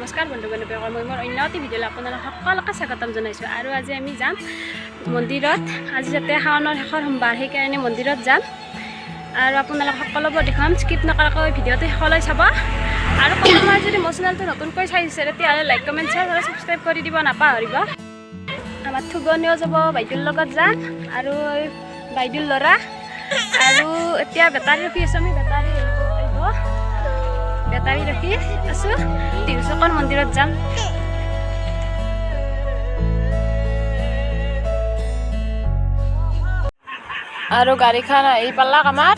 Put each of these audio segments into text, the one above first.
নমস্কাৰ বন্ধু বান্ধৱীসকল, মই মোৰ অন্য এটি ভিডিঅ'লৈ আপোনালোক সকলোকে স্বাগতম জনাইছোঁ। আৰু আজি আমি যাম মন্দিৰত। আজি যাতে শাওনৰ শেষৰ সোমবাৰ, সেইকাৰণে মন্দিৰত যাম। আৰু আপোনালোক সকলোবোৰ দেখুৱাম, স্কিপ নকৰাকৈ ভিডিঅ'টো শেষলৈ চাব। আৰু প্ৰথমবাৰ যদি মোৰ চেনেলটো নতুনকৈ চাইছে তেতিয়াহ'লে লাইক কমেণ্ট শ্বেয়াৰ আৰু ছাবস্ক্ৰাইব কৰি দিব নাপাহৰিব। আমাৰ থুগনিও যাব, বাইদেউৰ লগত যাম আৰু বাইদেউৰ ল'ৰা। আৰু এতিয়া বেটাৰী ৰখি আছোঁ, আমি বেটাৰী ৰখি আছোঁ, তিৰুচকৰ মন্দিৰত যাম। আৰু গাড়ীখন আহি পালাক, আমাৰ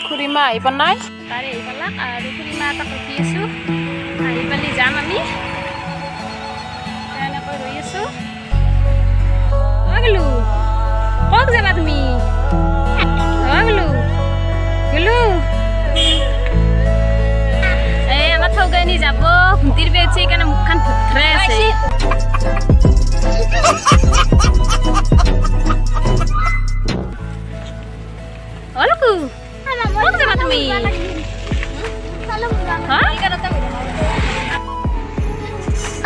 খুৰীমা আহি পোৱা নাই, গাড়ী আহি পালাক আৰু খুৰীমা এটাক ৰখি আছোঁ। আহি পালি যাম আমি, এনেকৈ ৰৈ আছোঁ। গ'লো ক'ত যাবা তুমি? গ'লো এই আমাৰ থৌগাইনী যাব, ভণ্টিৰ বেগ আছে সেইকাৰণে মুখখন ভুতৰাই আছে। ক'ত যাবা তুমি?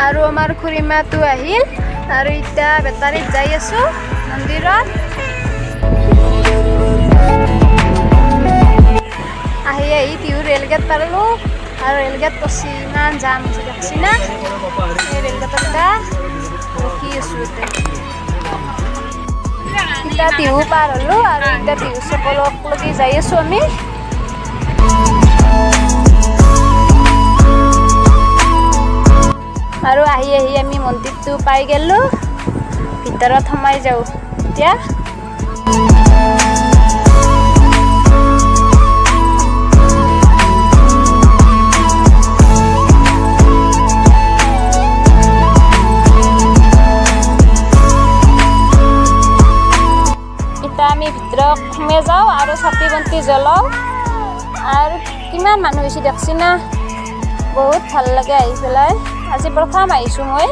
আৰু আমাৰ খুৰীমাটো আহিল আৰু এতিয়া বেটাৰীত যাই আছোঁ মন্দিৰত। আহি টিহু ৰেলগেট পালোঁ আৰু ৰেলগেট পচি ইমান যাম হৈছে দেখছি না। এই ৰেলগেটৰ এটা ৰখি আছোঁ এতিয়া টিহু পাৰ হ'লোঁ আৰু এতিয়া টিহু চকলৈকে যাই আছোঁ আমি। আৰু আহি আমি মন্দিৰটো পাই গ'লোঁ, ভিতৰত সোমাই যাওঁ এতিয়া। আমি ভিতৰত সোমাই যাওঁ আৰু চাকি বন্তি জ্বলাওঁ। আৰু কিমান মানুহ হৈছে দেখছি না, বহুত ভাল লাগে আহি পেলাই। আজি প্ৰথম আহিছোঁ মই।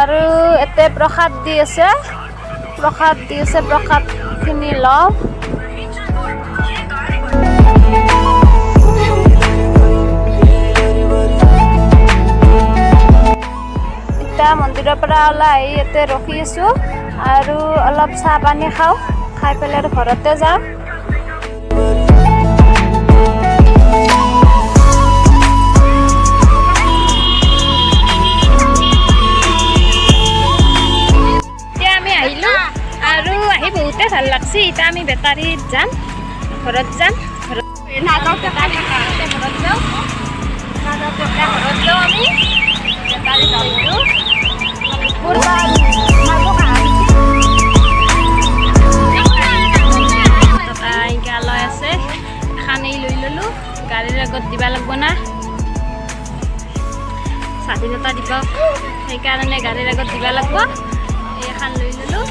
আৰু এতে প্ৰসাদ দি আছে, প্ৰসাদখিনি লওঁ। এতিয়া মন্দিৰৰ পৰা ওলাই আহি ইয়াতে ৰখি আছোঁ আৰু অলপ চাহ পানী খাওঁ, খাই পেলাই আৰু ঘৰতে যাওঁ। এতিয়া আমি বেটাৰীত যাম ঘৰত যাম ঘৰত যাওঁ আমি বেটাৰী লৈছোঁ এনেকৈ লৈ আছে খানেই লৈ ল'লোঁ গাড়ীৰ আগত দিব লাগিব না স্বাধীনতা দিৱস সেইকাৰণে গাড়ীৰ আগত দিব লাগিব এইখন লৈ ল'লোঁ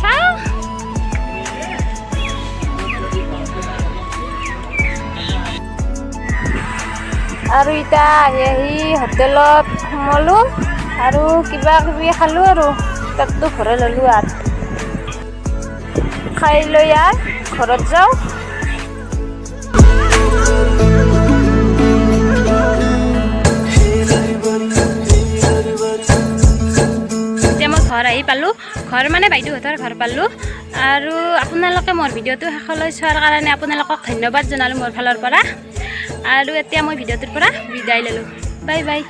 চাওঁ আৰু এতিয়া আহি হোটেলত সোমালোঁ আৰু কিবা কিবি খালোঁ আৰু পেটটো ভৰাই ল'লোঁ আৰু খাই লৈ আৰু ঘৰত যাওঁ এতিয়া মই ঘৰ আহি পালোঁ ঘৰ মানে বাইদেউহঁতৰ ঘৰ পালোঁ আৰু আপোনালোকে মোৰ ভিডিঅ'টো শেষলৈ চোৱাৰ কাৰণে আপোনালোকক ধন্যবাদ জনালোঁ মোৰ ফালৰ পৰা আৰু এতিয়া মই ভিডিঅ'টোৰ পৰা বিদায় ল'লোঁ বাই বাই